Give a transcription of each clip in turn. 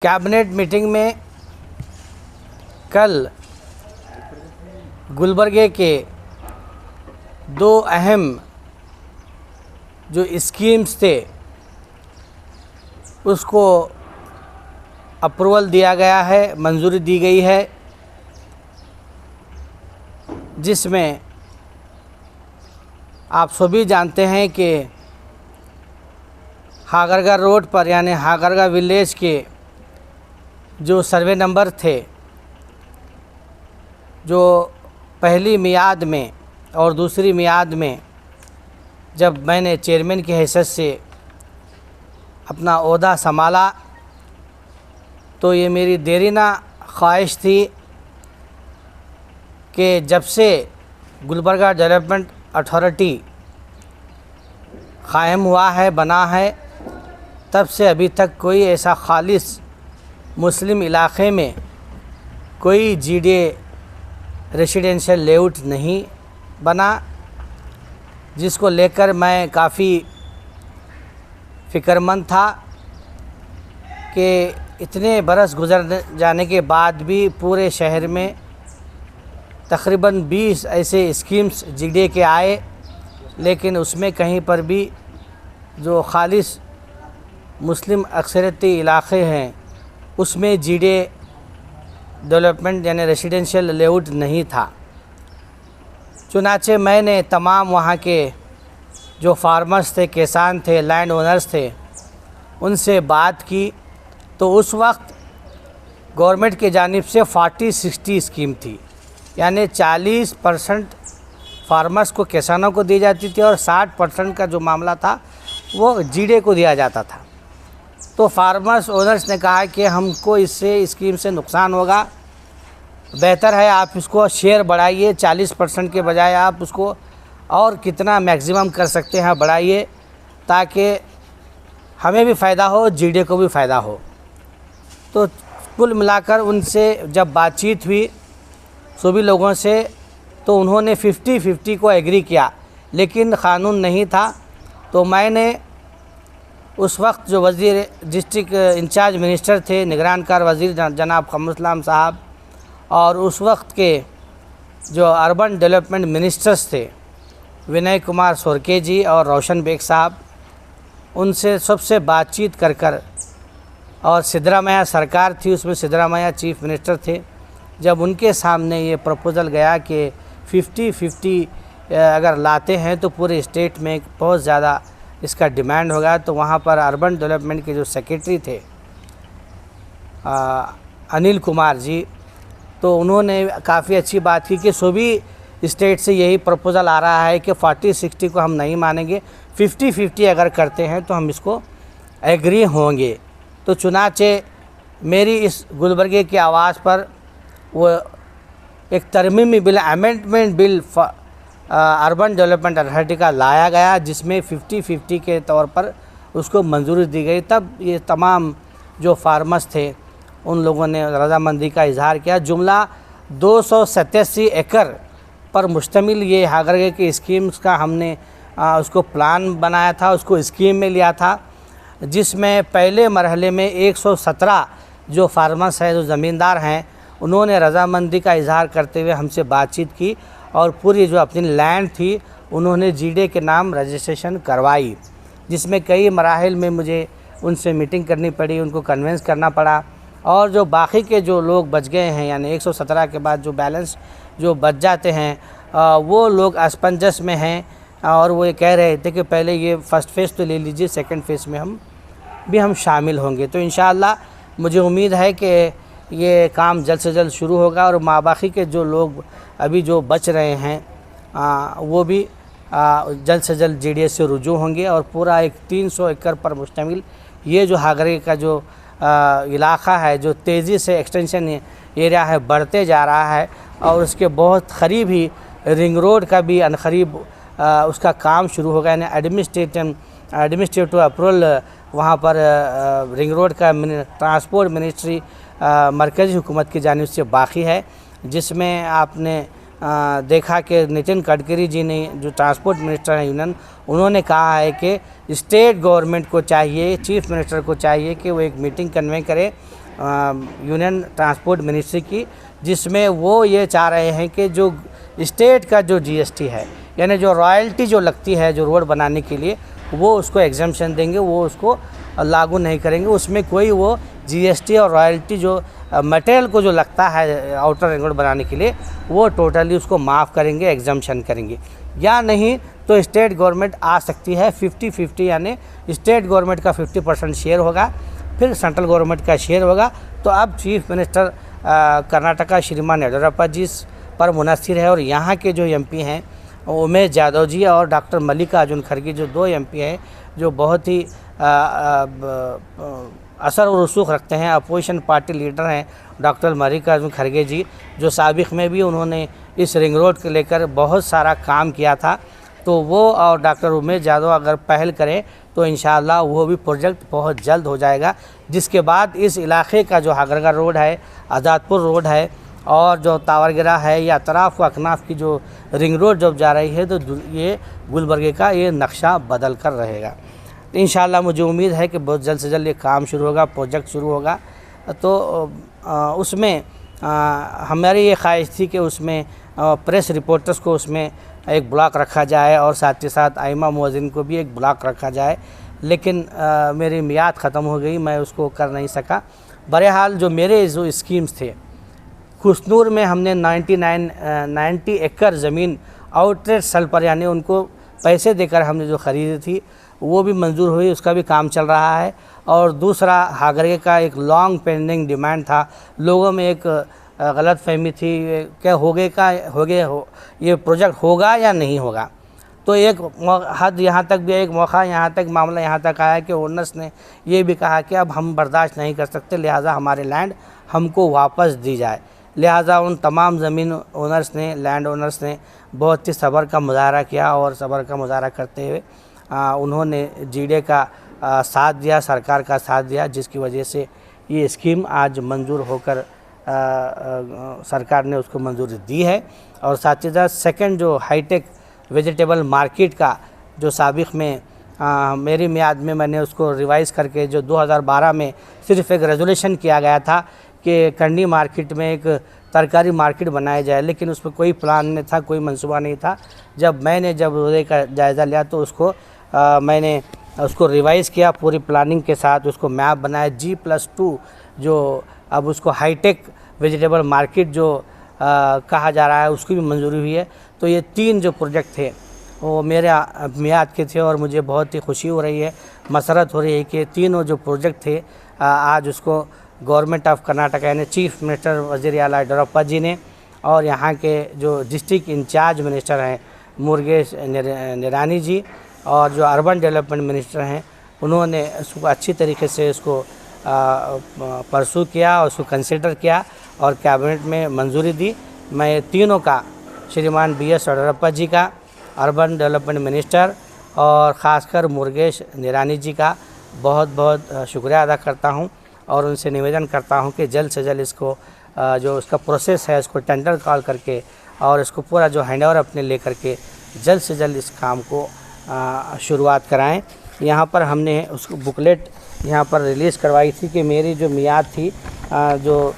Cabinet meeting में कल गुलबर्गे के दो अहम जो स्कीम्स थे उसको अप्रूवल दिया गया है, मंजूरी दी गई है, जिसमें आप सभी जानते हैं कि हागरगा रोड पर यानी हागरगा विलेज के जो सर्वे नंबर थे, जो पहली मियाद में और दूसरी मियाद में जब मैंने चेयरमैन की हैसियत से अपना ओहदा संभाला तो ये मेरी देरीना ख्वाहिश थी कि जब से गुलबर्गा डेवलपमेंट अथॉरिटी कायम हुआ है, बना है, तब से अभी तक कोई ऐसा खालिस मुस्लिम इलाक़े में कोई जीडीए रेसिडेंशियल लेआउट नहीं बना, जिसको लेकर मैं काफ़ी फ़िक्रमंद था कि इतने बरस गुजर जाने के बाद भी पूरे शहर में तकरीबन 20 ऐसे स्कीम्स जीडीए के आए, लेकिन उसमें कहीं पर भी जो खालिस मुस्लिम अक्सरियती इलाक़े हैं उसमें जीडीए डेवलपमेंट यानी रेसिडेंशियल लेआउट नहीं था। चुनाचे मैंने तमाम वहाँ के जो फार्मर्स थे, किसान थे, लैंड ओनर्स थे, उनसे बात की तो उस वक्त गवर्नमेंट की जानिब से 40-60 स्कीम थी, यानी 40% फार्मर्स को, किसानों को दी जाती थी और 60% का जो मामला था वो जीडीए को दिया जाता था। तो फार्मर्स ओनर्स ने कहा कि हमको इससे स्कीम से नुकसान होगा, बेहतर है आप इसको शेयर बढ़ाइए, 40% के बजाय आप उसको और कितना मैक्सिमम कर सकते हैं बढ़ाइए, ताकि हमें भी फ़ायदा हो, जीडीए को भी फ़ायदा हो। तो कुल मिलाकर उनसे जब बातचीत हुई सभी लोगों से तो उन्होंने 50-50 को एग्री किया, लेकिन क़ानून नहीं था। तो मैंने उस वक्त जो वज़ीर डिस्ट्रिक्ट इंचार्ज मिनिस्टर थे, निगरानकार वज़ीर जनाब क़मरुल इस्लाम साहब, और उस वक्त के जो अर्बन डेवलपमेंट मिनिस्टर्स थे विनय कुमार सोरके जी और रोशन बेग साहब, उनसे सबसे बातचीत कर और सिद्धरामैया सरकार थी, उसमें सिद्धरामैया चीफ मिनिस्टर थे। जब उनके सामने ये प्रपोज़ल गया कि 50-50 अगर लाते हैं तो पूरे स्टेट में बहुत ज़्यादा इसका डिमांड होगा, तो वहाँ पर अर्बन डेवलपमेंट के जो सेक्रेटरी थे अनिल कुमार जी, तो उन्होंने काफ़ी अच्छी बात की कि सभी स्टेट से यही प्रपोज़ल आ रहा है कि 40-60 को हम नहीं मानेंगे, 50-50 अगर करते हैं तो हम इसको एग्री होंगे। तो चुनाचे मेरी इस गुलबर्गे की आवाज़ पर वो एक तरमीमी बिल, amendment bill urban development authority का लाया गया, जिसमें 50-50 के तौर पर उसको मंजूरी दी गई। तब ये तमाम जो फार्मर्स थे उन लोगों ने रज़ामंदी का इजहार किया। जुमला 287 एकड़ पर मुश्तमिल ये हागरगे की स्कीम्स का हमने उसको प्लान बनाया था, उसको स्कीम में लिया था, जिसमें पहले मरहले में 117 जो फार्मर्स हैं, जो ज़मींदार हैं, उन्होंने रज़ामंदी का इजहार करते हुए हमसे बातचीत की और पूरी जो अपनी लैंड थी उन्होंने जीडीए के नाम रजिस्ट्रेशन करवाई, जिसमें कई मराहिल में मुझे उनसे मीटिंग करनी पड़ी, उनको कन्विंस करना पड़ा। और जो बाकी के जो लोग बच गए हैं, यानी 117 के बाद जो बैलेंस जो बच जाते हैं, वो लोग असमंजस में हैं और वो ये कह रहे थे कि पहले ये फ़र्स्ट फ़ेज़ तो ले लीजिए, सेकंड फ़ेज़ में हम शामिल होंगे। तो इंशाअल्लाह मुझे उम्मीद है कि ये काम जल्द से जल्द शुरू होगा और माबाकी के जो लोग अभी जो बच रहे हैं वो भी जल्द से जल्द जीडीए से रुजू होंगे और पूरा एक 300 एकड़ पर मुश्तमिल ये जो हागरगे का जो इलाक़ा है, जो तेज़ी से एक्सटेंशन एरिया है, बढ़ते जा रहा है और उसके बहुत करीब ही रिंग रोड का भी अनकरीब उसका काम शुरू होगा, यानी एडमिनिस्ट्रेटिव अप्रूवल वहाँ पर रिंग रोड का ट्रांसपोर्ट मिनिस्ट्री मरकज़ी हुकूमत की जानिब से बाकी है, जिसमें आपने देखा कि नितिन गडकरी जी ने, जो ट्रांसपोर्ट मिनिस्टर हैं यूनियन, उन्होंने कहा है कि स्टेट गवर्नमेंट को चाहिए, चीफ मिनिस्टर को चाहिए कि वो एक मीटिंग कन्वे करे यूनियन ट्रांसपोर्ट मिनिस्ट्री की, जिसमें वो ये चाह रहे हैं कि जो स्टेट का जो जीएसटी है, यानी जो रॉयल्टी जो लगती है जो रोड बनाने के लिए, वो उसको एग्जम्पशन देंगे, वो उसको लागू नहीं करेंगे। उसमें कोई वो जीएसटी और रॉयल्टी जो मटेरियल को जो लगता है आउटर रिंग रोड बनाने के लिए, वो टोटली उसको माफ़ करेंगे, एग्जम्पशन करेंगे। या नहीं तो स्टेट गवर्नमेंट आ सकती है 50-50, यानी स्टेट गवर्नमेंट का 50% शेयर होगा, फिर सेंट्रल गवर्नमेंट का शेयर होगा। तो अब चीफ मिनिस्टर कर्नाटका श्रीमान येडियुरप्पा जी पर मुनस्सिर है, और यहाँ के जो एमपी हैं उमेश यादव जी और डॉक्टर मल्लिकार्जुन खड़गे, जो 2 एमपी हैं जो बहुत ही असर और रसूख रखते हैं। अपोजिशन पार्टी लीडर हैं डॉक्टर मल्लिकार्जुन खड़गे जी, जो साबिक़ में भी उन्होंने इस रिंग रोड को लेकर बहुत सारा काम किया था। तो वो और डॉक्टर उमेश यादव अगर पहल करें तो इंशाअल्लाह वो भी प्रोजेक्ट बहुत जल्द हो जाएगा, जिसके बाद इस इलाके का जो हागरगा रोड है, आज़ादपुर रोड है और जो तावरगिरा है या अतराफ़ व अकनाफ की जो रिंग रोड जब जा रही है, तो ये गुलबर्गे का ये नक्शा बदल कर रहेगा। इंशाअल्लाह मुझे उम्मीद है कि बहुत जल्द से जल्द ये काम शुरू होगा, प्रोजेक्ट शुरू होगा। तो उसमें हमारी ये ख्वाहिश थी कि उसमें प्रेस रिपोर्टर्स को उसमें एक ब्लॉक रखा जाए और साथ ही साथ आइमा मुअज़्ज़िन को भी एक ब्लॉक रखा जाए, लेकिन मेरी मियाद ख़त्म हो गई, मैं उसको कर नहीं सका। बहरहाल जो मेरे जो स्कीम्स थे, खुसनूर में हमने 90 एकड़ ज़मीन आउटरेट सेल पर, यानी उनको पैसे देकर हमने जो ख़रीदी थी, वो भी मंजूर हुई, उसका भी काम चल रहा है। और दूसरा हागरगे का एक लॉन्ग पेंडिंग डिमांड था, लोगों में एक गलत फहमी थी क्या ये प्रोजेक्ट होगा या नहीं होगा। तो एक हद यहाँ तक भी, एक मौका यहाँ तक, मामला यहाँ तक आया कि ओनर्स ने ये भी कहा कि अब हम बर्दाश्त नहीं कर सकते, लिहाजा हमारे लैंड हमको वापस दी जाए। लिहाजा उन तमाम ज़मीन ओनर्स ने, लैंड ओनर्स ने बहुत ही सब्र का मुजाहरा किया, और सब्र का मुजाहरा करते हुए उन्होंने जीडे का साथ दिया, सरकार का साथ दिया, जिसकी वजह से ये स्कीम आज मंजूर होकर सरकार ने उसको मंजूरी दी है। और साथ ही साथ सेकंड जो हाईटेक वेजिटेबल मार्केट का जो साबिक़ में मेरी मियाद में मैंने उसको रिवाइज़ करके जो 2012 में सिर्फ एक रेजोल्यूशन किया गया था कि कंडी मार्केट में एक तरकारी मार्केट बनाया जाए, लेकिन उस पर कोई प्लान नहीं था, कोई मंसूबा नहीं था। जब मैंने उसका जायज़ा लिया तो उसको मैंने उसको रिवाइज़ किया, पूरी प्लानिंग के साथ उसको मैप बनाया G+2, जो अब उसको हाईटेक वेजिटेबल मार्केट जो कहा जा रहा है, उसकी भी मंजूरी हुई है। तो ये 3 जो प्रोजेक्ट थे वो मेरे मियाद के थे, और मुझे बहुत ही खुशी हो रही है, मसरत हो रही है कि तीनों जो प्रोजेक्ट थे आज उसको गवर्नमेंट ऑफ कर्नाटक यानी चीफ मिनिस्टर वज़ीर आला येडियुरप्पा जी ने, और यहाँ के जो डिस्ट्रिक्ट इंचार्ज मिनिस्टर हैं मुरुगेश निरानी जी, और जो अर्बन डेवलपमेंट मिनिस्टर हैं, उन्होंने उसको अच्छी तरीके से उसको परसू किया और उसको कंसिडर किया और कैबिनेट में मंजूरी दी। मैं तीनों का, श्रीमान BS येडियुरप्पा जी का, अर्बन डेवलपमेंट मिनिस्टर और ख़ासकर मुरुगेश निरानी जी का बहुत बहुत शुक्रिया अदा करता हूं, और उनसे निवेदन करता हूं कि जल्द से जल्द इसको जो उसका प्रोसेस है उसको टेंडर कॉल करके और इसको पूरा जो हैंडओवर अपने ले करके जल्द से जल्द इस काम को शुरुआत कराएं। यहाँ पर हमने उसको बुकलेट यहाँ पर रिलीज़ करवाई थी कि मेरी जो मियाद थी जो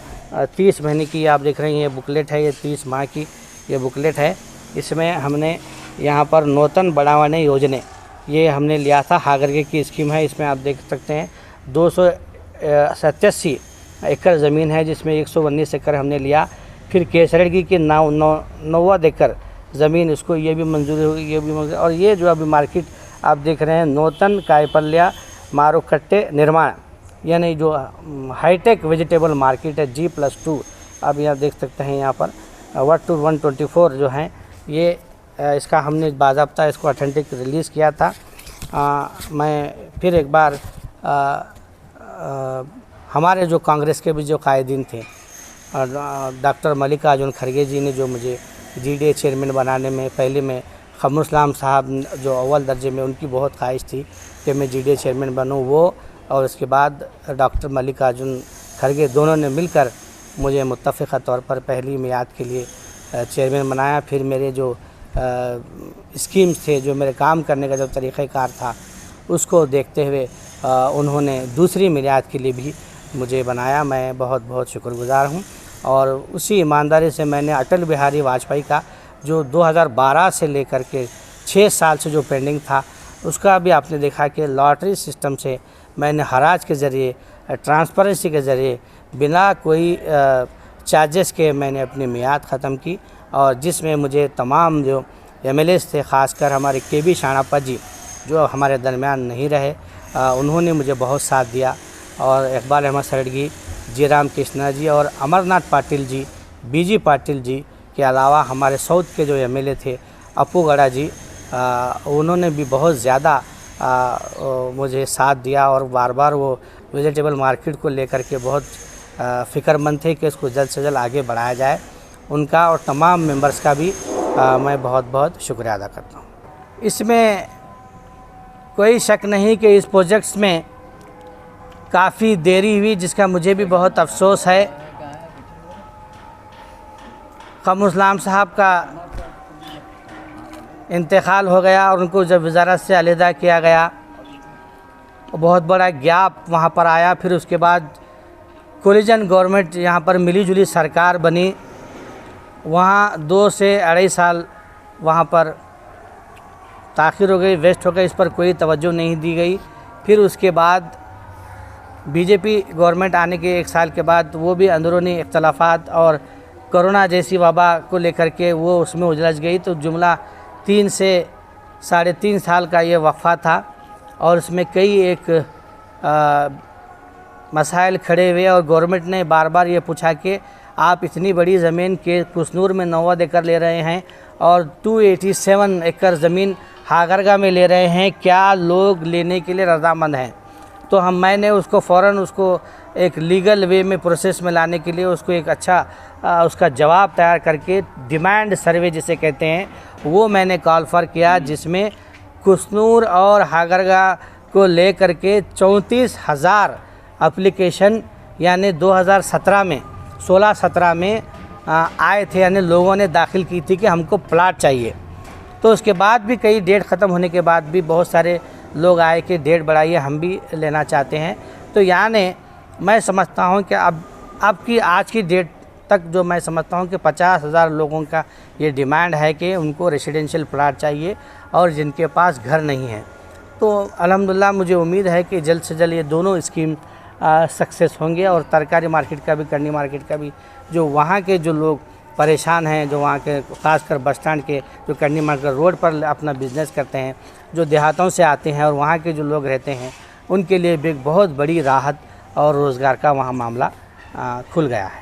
30 महीने की, आप देख रहे हैं ये बुकलेट है, ये 30 माह की ये बुकलेट है। इसमें हमने यहाँ पर नूतन बढ़ावाने योजना ये हमने लिया था, हागरगे की स्कीम है। इसमें आप देख सकते हैं 287 एकड़ ज़मीन है, जिसमें 119 एकड़ हमने लिया। फिर केसरगी की 90 एकड़ ज़मीन, इसको ये भी मंजूरी होगी, ये भी मंजूरी। और ये जो अभी मार्केट आप देख रहे हैं नूतन कायपल्या मारुकट्टे निर्माण, यानी जो हाईटेक वेजिटेबल मार्केट है G+2, आप यहाँ देख सकते हैं। यहाँ पर 124 जो हैं ये इसका हमने बाज़ाब्ता इसको ऑथेंटिक रिलीज़ किया था। मैं फिर एक बार हमारे जो कांग्रेस के भी जो कायदीन थे, डॉक्टर मल्लिकार्जुन खड़गे जी ने जो मुझे GDA चेयरमैन बनाने में, पहले में खमरुल साहब जो अव्वल दर्जे में, उनकी बहुत ख्वाहिश थी कि मैं GDA चेयरमैन बनूं, वो और उसके बाद डॉक्टर मल्लिकार्जुन खड़गे दोनों ने मिलकर मुझे मुत्तफ़िक़ा तौर पर पहली मियाद के लिए चेयरमैन बनाया। फिर मेरे जो स्कीम्स थे, जो मेरे काम करने का जो तरीक़ाकार था, उसको देखते हुए उन्होंने दूसरी मियाद के लिए भी मुझे बनाया, मैं बहुत बहुत शुक्रगुज़ार हूँ। और उसी ईमानदारी से मैंने अटल बिहारी वाजपेयी का जो 2012 से लेकर के 6 साल से जो पेंडिंग था, उसका भी आपने देखा कि लॉटरी सिस्टम से मैंने हराज के ज़रिए, ट्रांसपेरेंसी के ज़रिए, बिना कोई चार्जेस के मैंने अपनी मियाद ख़त्म की। और जिसमें मुझे तमाम जो एमएलएस थे, ख़ासकर हमारे केबी शाणाप्पा जी जो हमारे दरमियान नहीं रहे, उन्होंने मुझे बहुत साथ दिया। और इकबाल अहमद सड़गी, जी राम कृष्णा जी और अमरनाथ पाटिल जी, बीजी पाटिल जी के अलावा हमारे साउथ के जो एमएलए थे अपू गड़ा जी, उन्होंने भी बहुत ज़्यादा मुझे साथ दिया। और बार बार वो वेजिटेबल मार्केट को लेकर के बहुत फ़िक्रमंद थे कि इसको जल्द से जल्द आगे बढ़ाया जाए। उनका और तमाम मेंबर्स का भी मैं बहुत बहुत शुक्रिया अदा करता हूँ। इसमें कोई शक नहीं कि इस प्रोजेक्ट्स में काफ़ी देरी हुई, जिसका मुझे भी बहुत अफसोस है। क़मरुल साहब का इंतकाल हो गया और उनको जब वज़ारत से अलहदा किया गया, बहुत बड़ा गैप वहाँ पर आया। फिर उसके बाद कोलिजन गवर्नमेंट यहाँ पर मिली जुली सरकार बनी, वहाँ 2 से 2.5 साल वहाँ पर ताख़ीर हो गई, वेस्ट हो गई, इस पर कोई तवज्जो नहीं दी गई। फिर उसके बाद बीजेपी गवर्नमेंट आने के 1 साल के बाद वो भी अंदरूनी इख्तलाफात और कोरोना जैसी वबा को लेकर के वो उसमें उलझ गई। तो जुमला 3 से 3.5 साल का ये वक्फ़ा था और इसमें कई एक मसाइल खड़े हुए। और गवर्नमेंट ने बार बार ये पूछा कि आप इतनी बड़ी ज़मीन के कुसनूर में 90 एकड़ ले रहे हैं और 287 एकड़ ज़मीन हागरगा में ले रहे हैं, क्या लोग लेने के लिए रज़ामंद हैं? तो मैंने उसको फ़ौरन उसको एक लीगल वे में प्रोसेस में लाने के लिए उसको एक अच्छा उसका जवाब तैयार करके डिमांड सर्वे जिसे कहते हैं वो मैंने कॉल फॉर किया, जिसमें कुसनूर और हागरगा को ले करके 34,000 एप्लीकेशन यानी 2017 में 16-17 में आए थे, यानी लोगों ने दाखिल की थी कि हमको प्लाट चाहिए। तो उसके बाद भी कई डेट ख़त्म होने के बाद भी बहुत सारे लोग आए कि डेट बढ़ाइए, हम भी लेना चाहते हैं। तो यानी मैं समझता हूं कि अब की आज की डेट तक जो मैं समझता हूं कि 50,000 लोगों का ये डिमांड है कि उनको रेसिडेंशियल प्लाट चाहिए और जिनके पास घर नहीं है। तो अल्हम्दुलिल्लाह मुझे उम्मीद है कि जल्द से जल्द ये दोनों स्कीम सक्सेस होंगे और तरकारी मार्केट का भी, करनी मार्केट का भी, जो वहाँ के जो लोग परेशान हैं, जो वहाँ के ख़ासकर बस स्टैंड के जो करनी मार्केट रोड पर अपना बिज़नेस करते हैं, जो देहातों से आते हैं और वहाँ के जो लोग रहते हैं, उनके लिए भी एक बहुत बड़ी राहत और रोज़गार का वहाँ मामला खुल गया है।